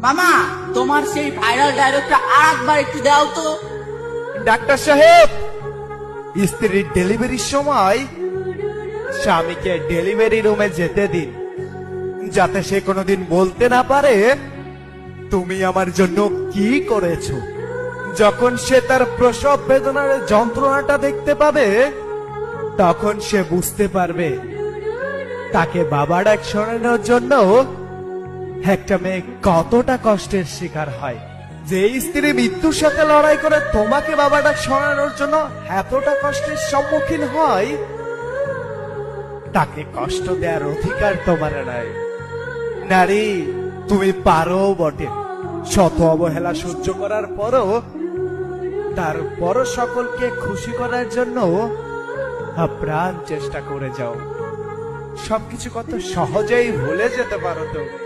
মামা, তোমার সেই ভাইরাল ডায়লগটা আর একবার একটু দাও তো। ডাক্তার সাহেব, স্ত্রীর ডেলিভারির সময় স্বামীকে ডেলিভারি রুমে যেতে দিন, যাতে সে কোনোদিন বলতে না পারে তুমি আমার জন্য কি করেছো। যখন সে তার প্রসব বেদনার যন্ত্রণাটা দেখতে পাবে, তখন সে বুঝতে পারবে তাকে বাবা ডাক শোনানোর জন্য একটা মেয়ে কতটা কষ্টের শিকার হয়। যে স্ত্রী মৃত্যুর সাথে লড়াই করে তোমাকে বাবা ডাক শোনানোর জন্য এতটা কষ্টের সম্মুখীন হয়, তাকে কষ্ট দেওয়ার অধিকার তোমার নাই। নারী, তুমি পারো বটে, শত অবহেলা সহ্য করার পরও তারপরও সকলকে খুশি করার জন্য আপ্রাণ চেষ্টা করে যাও। সবকিছু কত সহজেই ভুলে যেতে পারো তুমি।